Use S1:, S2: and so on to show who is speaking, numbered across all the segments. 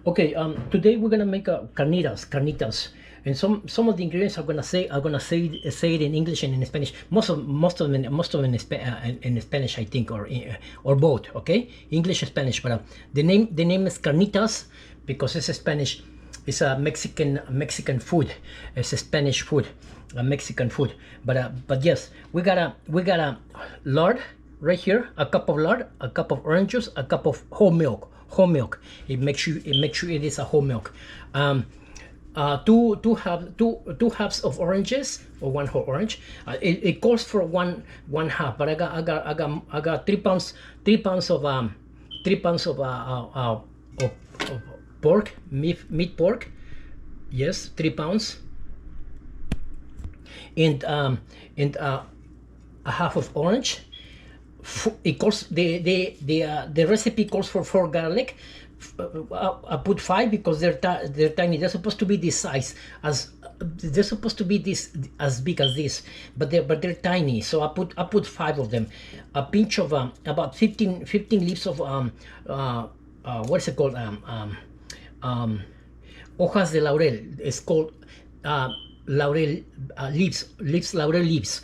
S1: Okay, today we're gonna make carnitas, and some of the ingredients say it in English and in Spanish. Most of them in Spanish, I think, or both. Okay, English and Spanish. But the name is carnitas because it's a Spanish. It's a Mexican food. It's a Spanish food, a Mexican food. But yes, we got a lard right here, a cup of lard, a cup of orange juice, a cup of whole milk. It makes sure it is a whole milk. Two halves of oranges, or one whole orange. It calls for one half, but I got 3 pounds of pork, meat pork. Yes, 3 pounds, and a half of orange. It calls the recipe calls for 4 garlic. I put 5 because they're tiny. They're supposed to be this size, they're supposed to be this as big as this, but they're tiny. So I put 5 of them. A pinch of about 15 leaves of what is it called? Hojas de laurel. It's called laurel leaves, laurel leaves.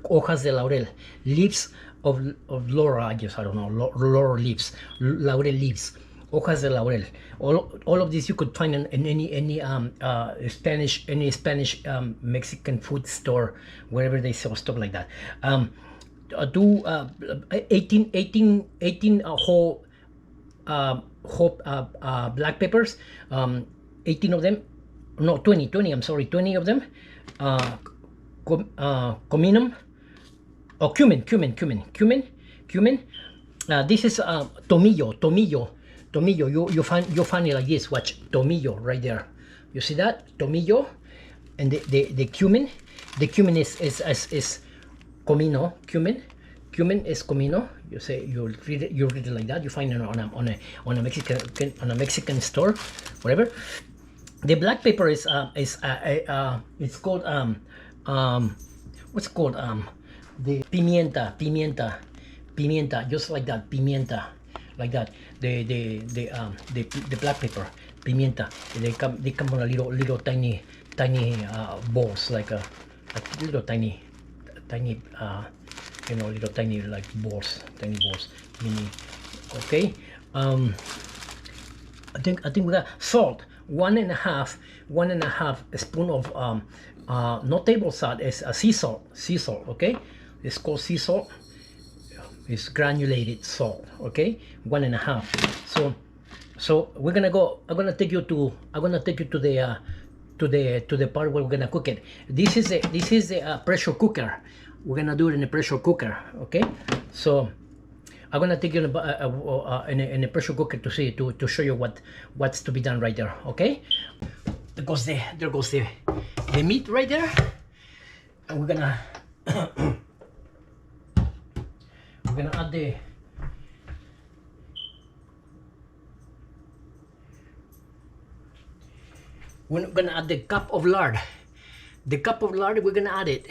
S1: Hojas de laurel, leaves of laurel, I guess, I don't know, laurel leaves, laurel leaves, hojas de laurel. All of these you could find in any Spanish Mexican food store, wherever they sell stuff like that. Do 18 whole black peppers, 18 of them, no, 20, I'm sorry, 20 of them. Comino, or cumin. This is tomillo. You find it like this. Watch, tomillo right there. You see that tomillo, and the cumin. The cumin is comino. Cumin is comino. You read it like that. You find it on a Mexican store, whatever. The black pepper is it's called what's it called, the pimienta, just like that, pimienta, like that. The black pepper, pimienta. They come on a little tiny balls, like little tiny little tiny like balls, mini. Okay. I think we got salt, 1.5 spoon of not table salt, it's a sea salt. Okay, it's called sea salt. It's granulated salt. Okay, 1.5. So we're gonna go. I'm gonna take you to the part where we're gonna cook it. This is a pressure cooker. We're gonna do it in a pressure cooker. Okay, so I'm gonna take you in a pressure cooker to show you what's to be done right there. Okay, there goes the meat right there, and we're gonna add the cup of lard. The cup of lard, we're gonna add it.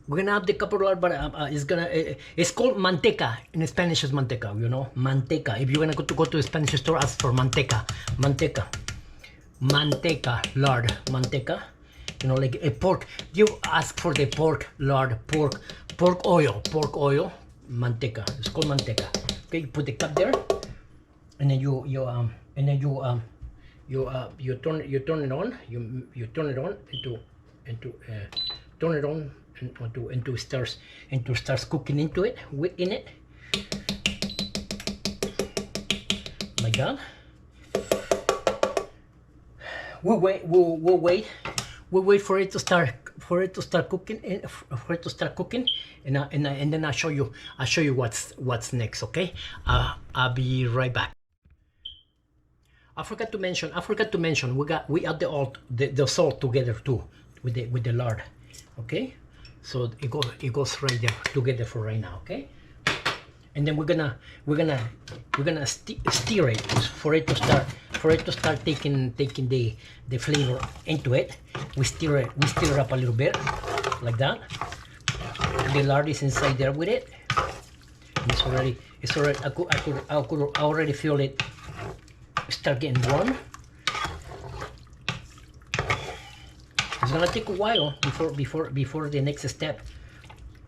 S1: We're gonna add the cup of lard, but it's called manteca. In Spanish is manteca, manteca. If you're gonna go to a Spanish store, ask for manteca, lard, manteca. Like a pork. You ask for the pork lard, pork oil, manteca. It's called manteca. Okay, you put the cup there, and then you turn it on. You turn it on into starts cooking in it, like that. We'll wait for it to start cooking, and then I'll show you what's next. Okay, I'll be right back. I forgot to mention we add the salt together too with the lard. Okay, so it goes right there together for right now. Okay, and then we're gonna stir it for it to start taking the flavor into it. We stir it up a little bit like that. The lard is inside there with it. It's already I already feel it start getting warm. It's gonna take a while before the next step,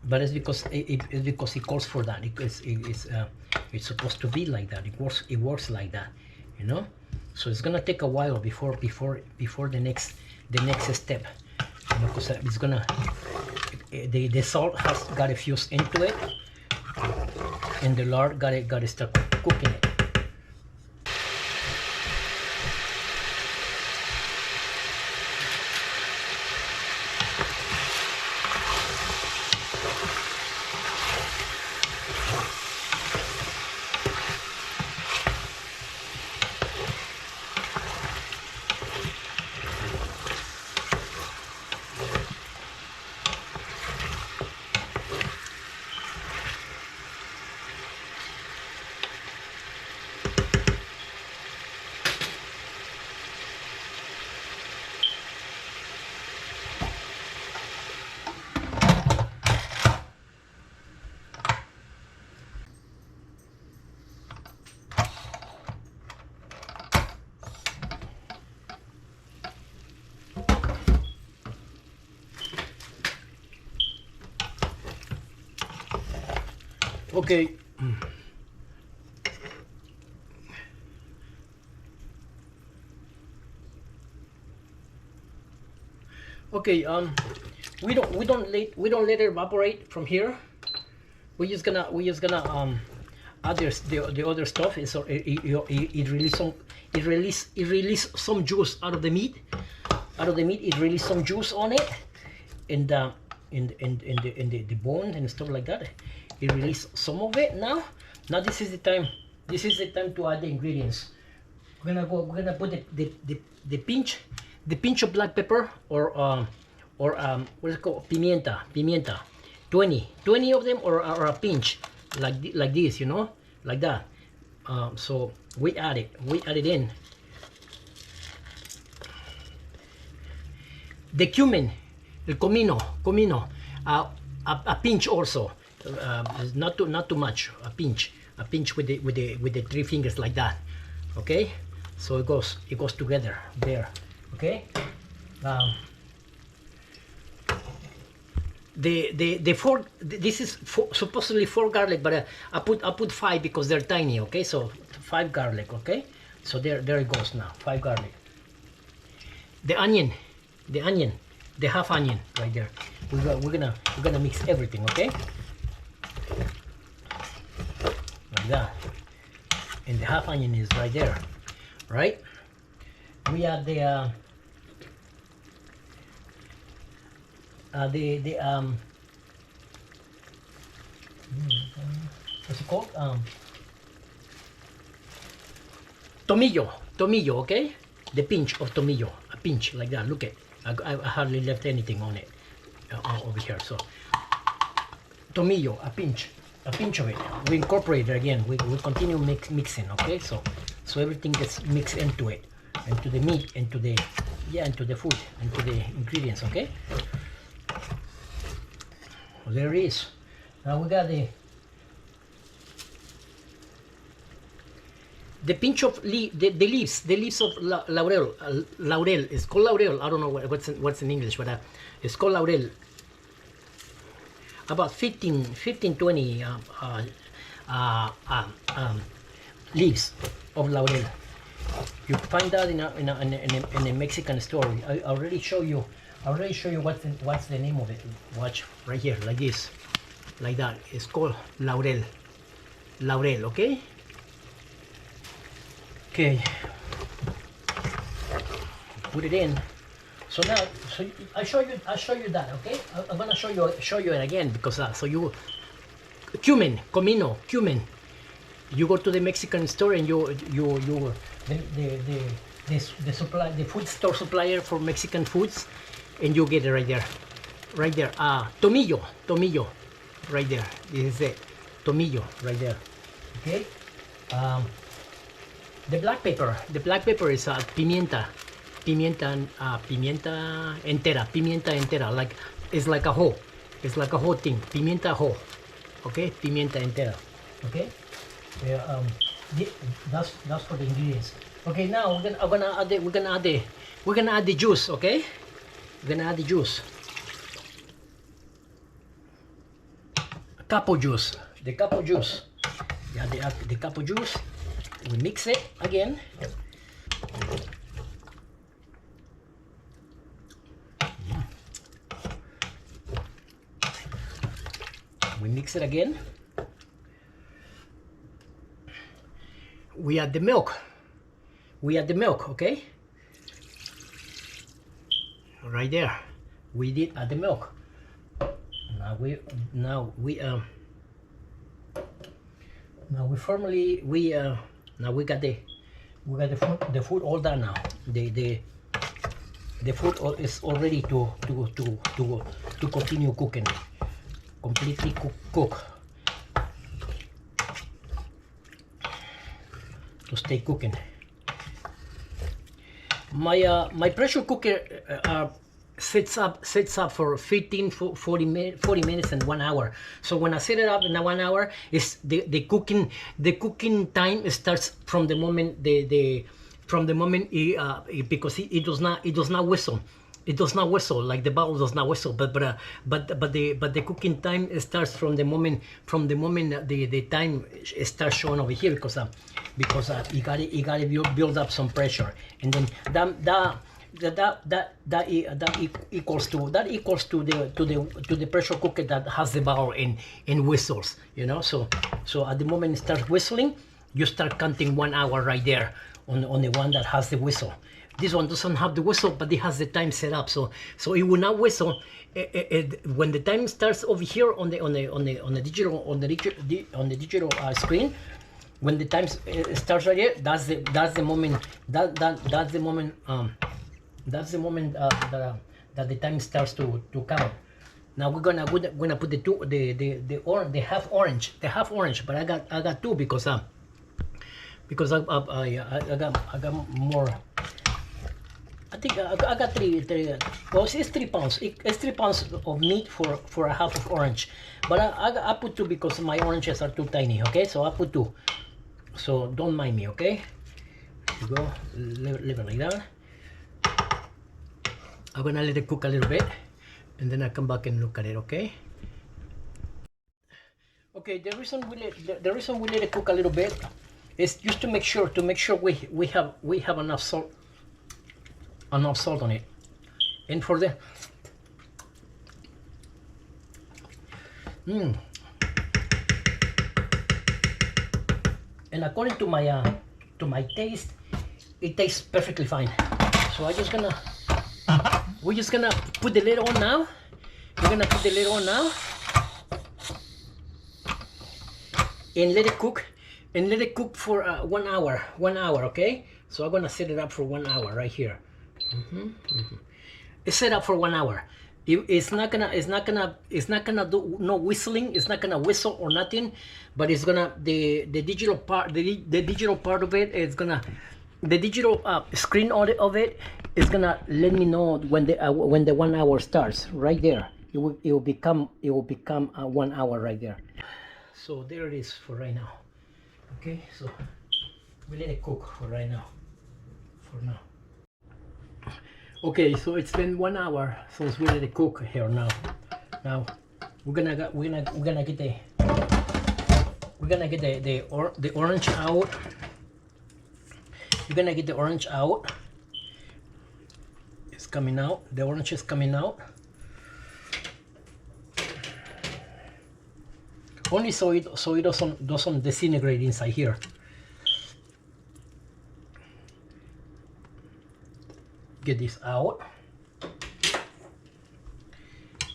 S1: but it's because it calls for that. It's supposed to be like that. It works like that, you know. So it's gonna take a while before the next step, you know, because it's gonna the salt has got to fuse into it, and the lard got to start cooking it. Okay. Okay. We don't let it evaporate from here. We're just gonna add the other stuff. It release some juice out of the meat. It release some juice on it, and the bone and stuff like that. It release some of it now. Now this is the time. This is the time to add the ingredients. We're gonna put the pinch of black pepper or what's it called, pimienta. 20 of them, or a pinch like this, you know, like that. So we add it in. The cumin, el comino, a pinch also. Not too much. A pinch with the 3 fingers like that. Okay, so it goes together there. Okay. The 4, this is supposedly 4 garlic, but I put 5 because they're tiny. Okay, so 5 garlic. Okay, so there it goes now. 5 garlic. The onion, the half onion right there. We're gonna mix everything. Okay, like that. And the half onion is right there, right? We add the what's it called? Tomillo, okay? The pinch of tomillo, a pinch like that. Look at, I hardly left anything on it over here. So tomillo, a pinch of it. We incorporate it again. We continue mixing, okay? So everything gets mixed into it, into the meat, into the food, into the ingredients, okay? Well, there it is. Now we got the pinch of the leaves of laurel. Laurel, it's called laurel. I don't know what's in English, but it's called laurel. About 20 leaves of laurel. You find that in a Mexican store. I already show you what's the name of it. Watch right here, like this, like that. It's called laurel. Laurel, okay? Okay. Put it in. So now, I show you that, okay? I'm gonna show you it again because so you cumin. You go to the Mexican store and the food store supplier for Mexican foods, and you get it right there. Tomillo, right there. This is it. Tomillo, right there. Okay. The black pepper is pimienta entera. Like it's like a whole thing. Pimienta whole. Okay, pimienta entera. Okay. That's for the ingredients. Okay, now we're gonna add the juice. Okay, we're gonna add the juice. Capo juice. The capo juice. Yeah, the capo juice. We mix it again. We mix it again. We add the milk. We add the milk, okay? Right there. We did add the milk. Now we got the food all done now. The food is all ready to continue cooking. Completely cook. To stay cooking. My pressure cooker sets up for 40 minutes and 1 hour. So when I set it up in 1 hour, is the cooking time starts from the moment because it does not whistle. It does not whistle, like the bottle does not whistle, but the cooking time starts from the moment the time starts showing over here, because you gotta build up some pressure, and then that equals to the pressure cooker that has the bottle in whistles, you know. So at the moment it starts whistling, you start counting 1 hour right there on the one that has the whistle. This one doesn't have the whistle, but it has the time set up, so it will not whistle when the time starts over here on the digital screen. When the time starts right here, that's the moment that the time starts to count. Now we're gonna put the half orange, but I got two because I got more. I think I got three. Well, it's 3 pounds. It's 3 pounds of meat for a half of orange. But I put 2 because my oranges are too tiny. Okay, so I put 2. So don't mind me. Okay, you go leave it like that. I'm gonna let it cook a little bit, and then I come back and look at it. Okay. Okay. The reason we let it cook a little bit is just to make sure we have enough salt on it, and for the and according to my taste, it tastes perfectly fine. So we're just gonna put the lid on now. We're gonna put the lid on now and let it cook for 1 hour. 1 hour, okay? So I'm gonna set it up for 1 hour right here. It's set up for 1 hour. It's not gonna do no whistling. It's not gonna whistle or nothing, but it's gonna the digital part of it is gonna, the digital screen of it is gonna let me know when the 1 hour starts. Right there, it will become 1 hour right there. So there it is for right now. Okay, so we let it cook for right now. For now. Okay, so it's been 1 hour since we let it cook here now. Now we're gonna get the orange out. You're gonna get the orange out. It's coming out. The orange is coming out. Only so it doesn't disintegrate inside here. Get this out.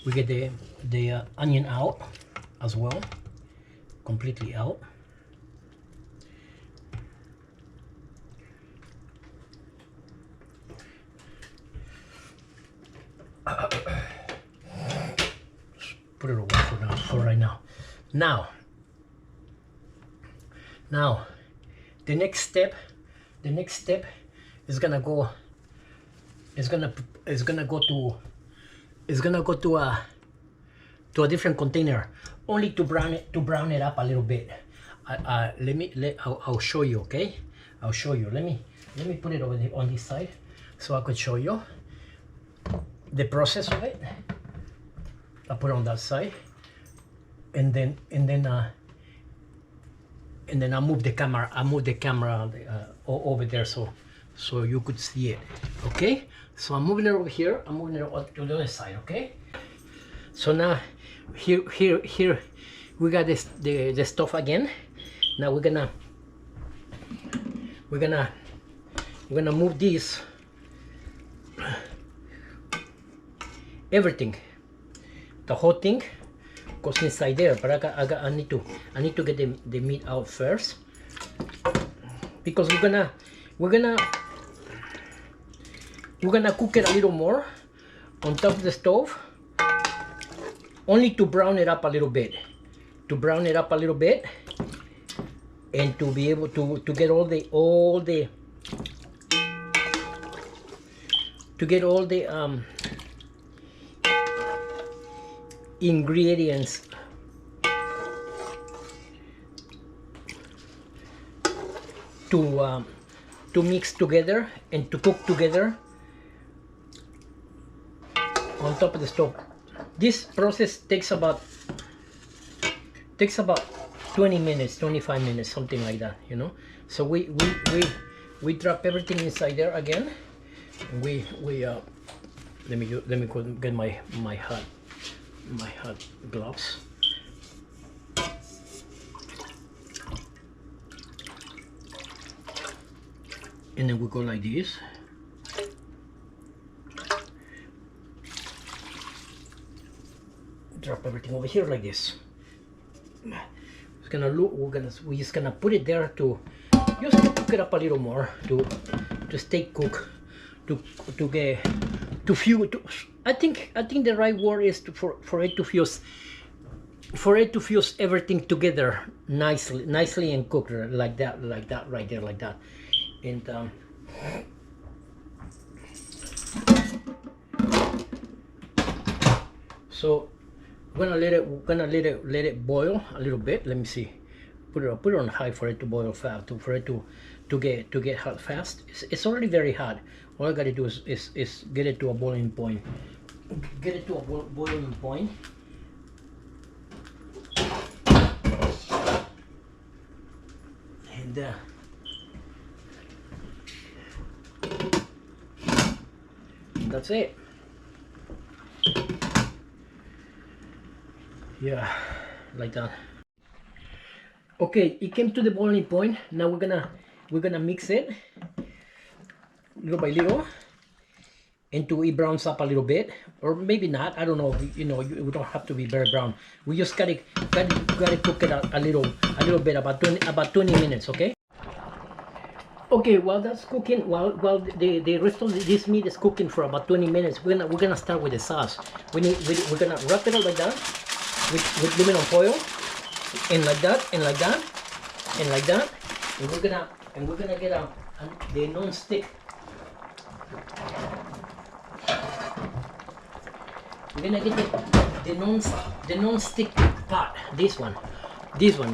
S1: We get the onion out as well, completely out. Put it away for right now. Now, the next step is gonna go. It's gonna go to a different container, only to brown it up a little bit. I'll show you, okay? I'll show you. Let me put it over on this side so I could show you the process of it. I put it on that side, and then I move the camera. Over there so you could see it. Okay. So I'm moving it over here. I'm moving it to the other side. Okay. So now here we got this the stuff again. Now we're gonna move this everything, the whole thing goes inside there. But I need to get the meat out first, because we're gonna cook it a little more on top of the stove, only to brown it up a little bit, and to be able to get all the ingredients to mix together and to cook together on top of the stove. This process takes about 20 minutes, 25 minutes, something like that, you know. So we drop everything inside there again. We let me go get my hot gloves. And then we go like this. Drop everything over here like this. It's gonna look. We're just gonna put it there to just cook it up a little more to stay cooked, to get to fuse. I think the right word is for it to fuse. For it to fuse everything together nicely and cook like that right there, like that. And so we're gonna let it boil a little bit. Let me see. Put it on high for it to boil fast. For it to get hot fast. It's already very hot. All I gotta do is get it to a boiling point. Get it to a boiling point. And that's it. Yeah, like that. Okay, it came to the boiling point. Now we're gonna mix it little by little until it browns up a little bit, or maybe not. I don't know. You know, we don't have to be very brown. We just gotta cook it a little bit, about 20 minutes. Okay. Okay, while that's cooking, while the rest of this meat is cooking for about 20 minutes, we're gonna start with the sauce. We're gonna wrap it up like that with aluminum foil, and like that, and like that, and like that, and we're gonna get the non-stick. We're gonna get the non-stick pot. This one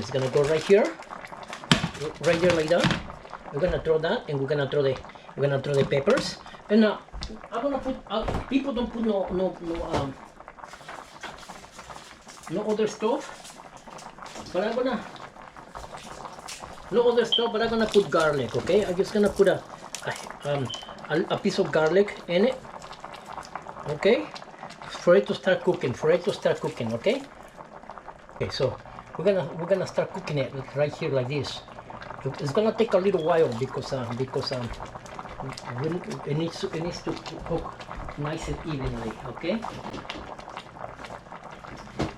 S1: is gonna go right here, right there, like that. We're gonna throw that, and we're gonna throw the peppers. And I'm gonna put. People don't put no other stuff, but I'm gonna put garlic. Okay, I'm just gonna put a piece of garlic in it. Okay, for it to start cooking. Okay. Okay, so we're gonna start cooking it right here like this. It's gonna take a little while because it needs to cook nice and evenly. Okay.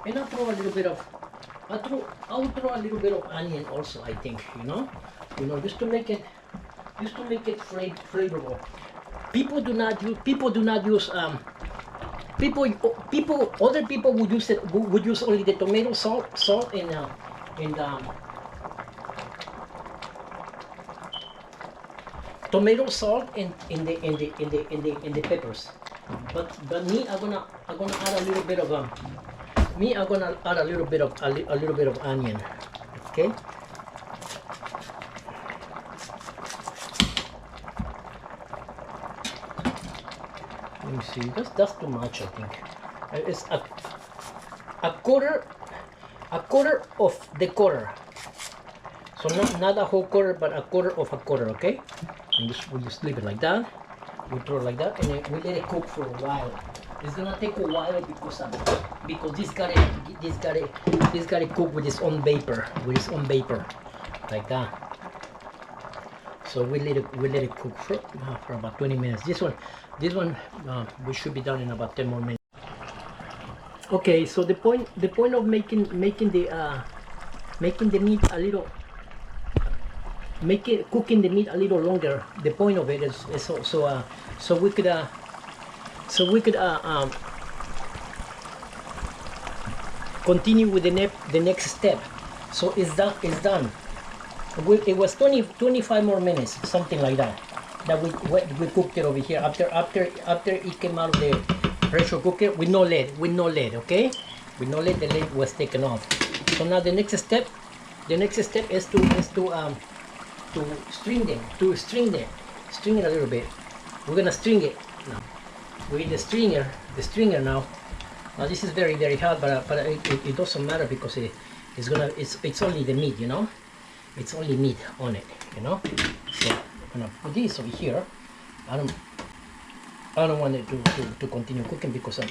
S1: And I'll throw a little bit of onion also. I think you know, just to make it flavorful. Other people would use only the tomato salt and tomato salt in the peppers. But me, I'm gonna add a little bit of a little bit of onion. Okay, Let me see. That's too much, I think. It's a quarter of the quarter. So not a whole quarter, but a quarter of a quarter, okay? And we just leave it like that. We throw it like that, and then we let it cook for a while. It's gonna take a while because this gotta cook with its own vapor, like that. So we let it cook for about 20 minutes. This one we should be done in about 10 more minutes. Okay, so the point of making the meat a little, cooking the meat a little longer. The point of it is so we could continue with the next step. So it's done. It was 25 more minutes, something like that. That we cooked it over here after it came out of the pressure cooker with no lid, okay? With no lid, the lid was taken off. So now the next step is to string it a little bit. We're gonna string it now. With the stringer now. Now this is very, very hard, but it doesn't matter because it's only the meat, you know. It's only meat on it, you know. So I'm gonna put this over here. I don't want it to continue cooking because I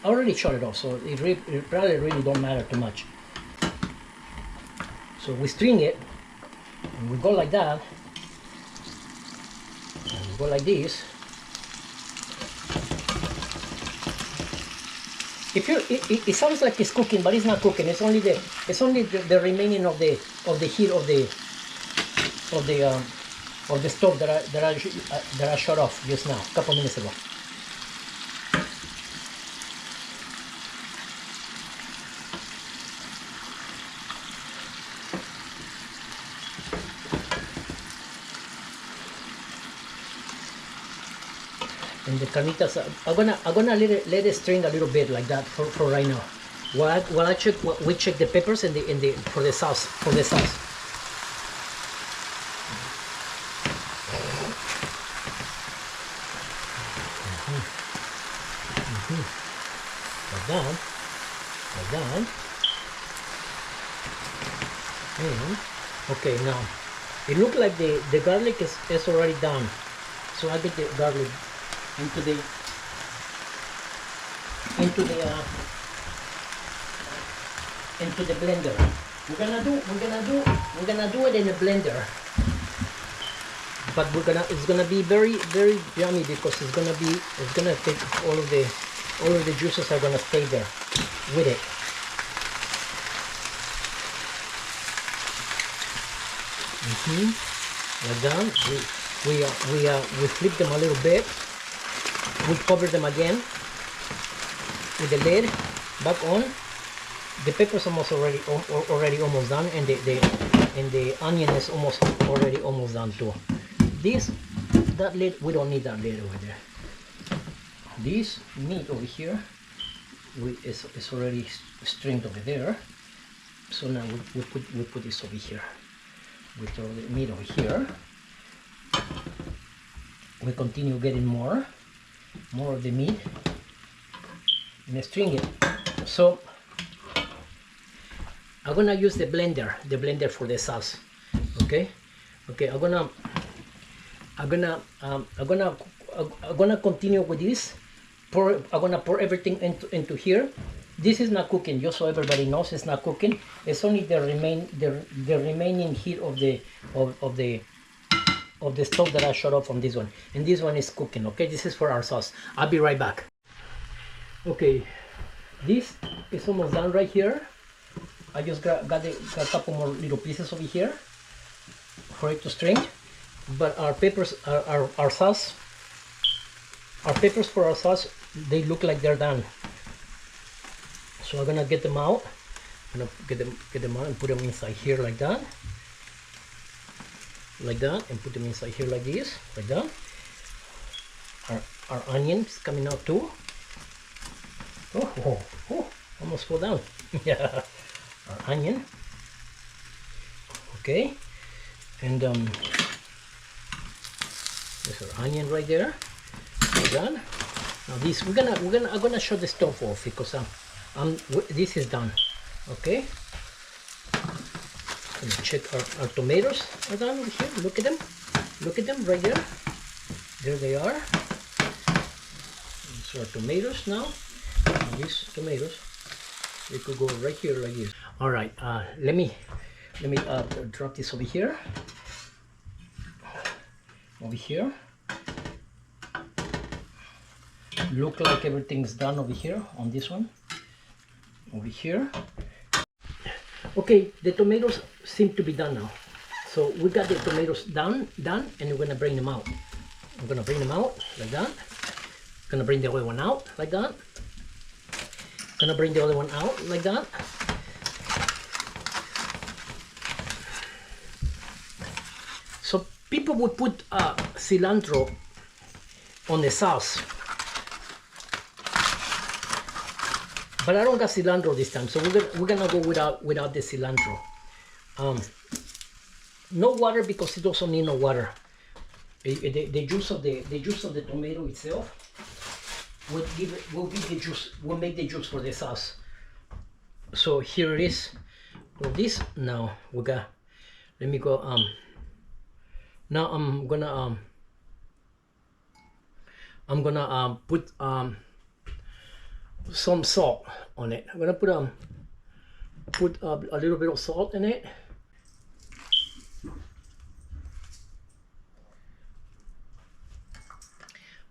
S1: already shut it off, so it probably really don't matter too much. So we string it, and we go like that, and we go like this. It sounds like it's cooking, but it's not cooking. It's only the remaining of the heat of the stove that I shut off just now, a couple minutes ago. And the carnitas, I'm gonna let it string a little bit like that for right now. While we check the peppers and for the sauce. Like that. And okay, now it looks like the garlic is already done. So I get the garlic into the blender. We're gonna do it in a blender, but it's gonna be very, very yummy because it's gonna take all of the juices are gonna stay there with it. Like that. We flip them a little bit. We cover them again with the lid back on. The pepper's already almost done, and the onion is almost done too. That lid, we don't need that lid over there. This meat over here is already stringed over there. So now we put this over here. We throw the meat over here. We continue getting more of the meat and string it. So I'm gonna use the blender for the sauce. Okay. I'm gonna continue with this. I'm gonna pour everything into here. This is not cooking, just so everybody knows. It's not cooking. It's only the remaining heat of the stove that I shut off from this one, and this one is cooking. Okay, this is for our sauce. I'll be right back. Okay, this is almost done right here. I just got a couple more little pieces over here for it to string. But our peppers, our sauce, our peppers for our sauce, they look like they're done. So I'm gonna get them out. I'm gonna get them out and put them inside here like that. Like that, and put them inside here like this, like that. Our onions coming out too. Oh, almost fall down. Yeah, our onion. Okay, and there's our onion right there. Like that. Now this I'm gonna shut the stove off because this is done. Okay. Check our tomatoes are done over here. Look at them. Look at them right there. There they are. These are tomatoes now. And these tomatoes, they could go right here like this. All right. Let me drop this over here. Over here. Look like everything's done over here on this one. Over here. Okay, the tomatoes seem to be done now. So we got the tomatoes done, and we're gonna bring them out. I'm gonna bring them out like that. Gonna bring the other one out like that. Gonna bring the other one out like that. So people would put cilantro on the sauce, but I don't got cilantro this time, so we're gonna go without the cilantro. No water because it doesn't need no water. The juice of the tomato itself will make the juice for the sauce. So here it is. All this now we got. Let me go. Now I'm gonna put some salt on it. I'm gonna put a little bit of salt in it.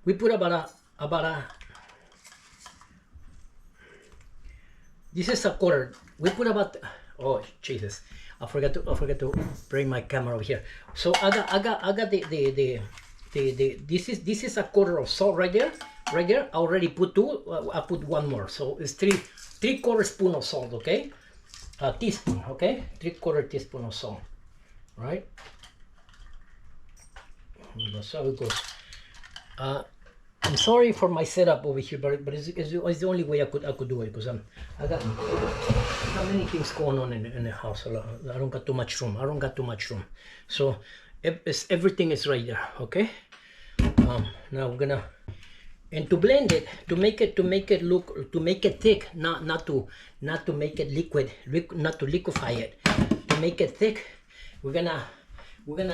S1: We put about a this is a quarter. We put about, oh Jesus, I forgot to bring my camera over here. So I got the this is a quarter of salt right there. I already put two. I put one more, so it's three-quarter spoon of salt. Okay, a teaspoon. Okay, 3/4 teaspoon of salt. Right. That's how it goes. I'm sorry for my setup over here, but it's the only way I could do it because I got many things going on in the house. I don't got too much room. So everything is right there. Okay. Now we're gonna, and to blend it, to make it thick, not to make it liquid, not to liquefy it, to make it thick. We're gonna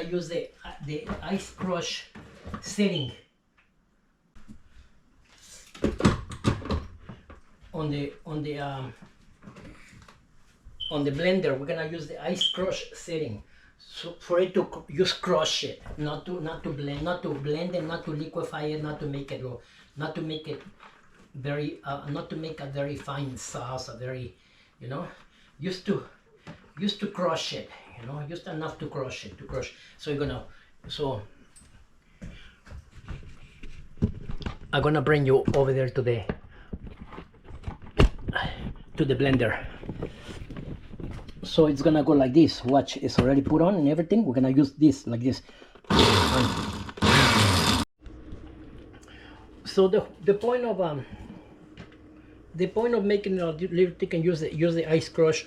S1: use the ice crush setting on the blender. We're gonna use the ice crush setting, so for it to just crush it, not to blend it, not to liquefy it, not to make it very not to make a very fine sauce, a very, you know, used to crush it, you know, just enough to crush it, So I'm gonna bring you over there to the blender. So it's gonna go like this. Watch, it's already put on and everything. We're gonna use this like this. So the point of making a little thick and use the ice crush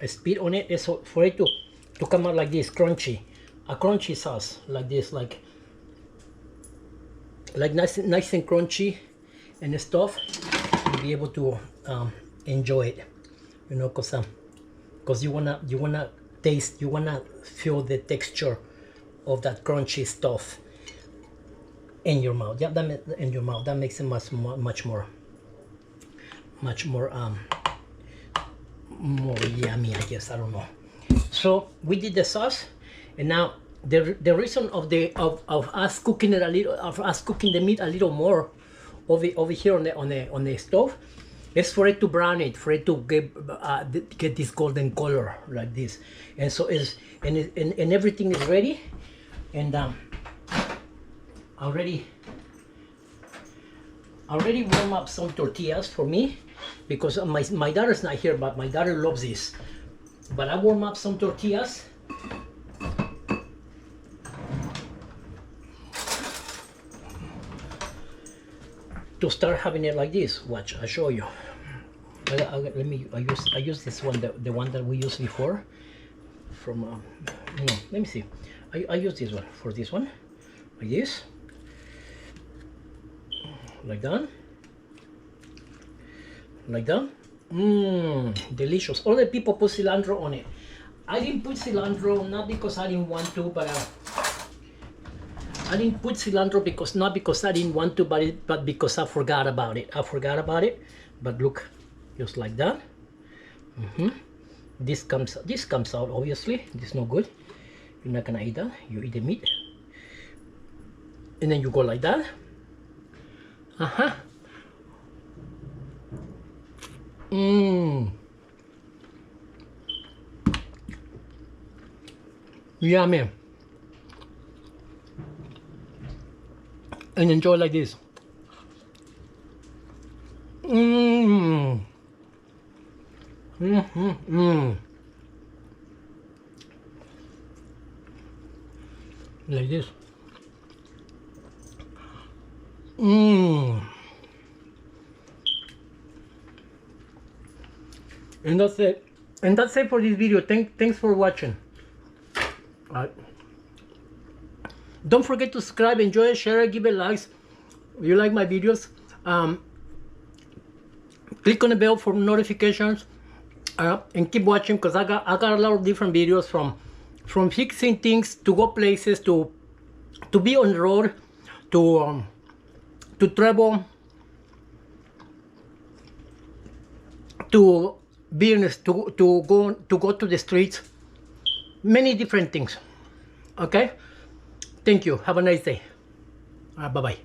S1: speed on it is for it to come out like this, crunchy, a crunchy sauce like this, like nice and crunchy and stuff. You'll be able to enjoy it, you know, because you wanna taste, you wanna feel the texture of that crunchy stuff in your mouth. Yeah, that makes it much more yummy, I guess. I don't know. So we did the sauce, and now the reason of us cooking it a little, of us cooking the meat a little more over here on the stove, is for it to brown it, for it to get this golden color like this. And so and everything is ready, and already warm up some tortillas for me, because my daughter's not here, but my daughter loves this. But I warm up some tortillas. To start having it like this. Watch, I'll show you. I use this one, the one that we used before. From no, let me see. I use this one for this one, like this, like that. like that. Delicious. All the people put cilantro on it. I didn't put cilantro, not because I didn't want to, but I didn't put cilantro not because I didn't want to, but because I forgot about it. But look, just like that. This comes out, obviously. This is no good. You're not gonna eat that. You eat the meat, and then you go like that. Yummy. And enjoy like this. Like this. And that's it. And that's it for this video. Thanks for watching. Don't forget to subscribe, enjoy it, share it, give it likes. If you like my videos, click on the bell for notifications, and keep watching, because I got a lot of different videos from fixing things, to go places, to be on the road, to travel, to business, to go to the streets, many different things. Okay, thank you, have a nice day. Bye bye.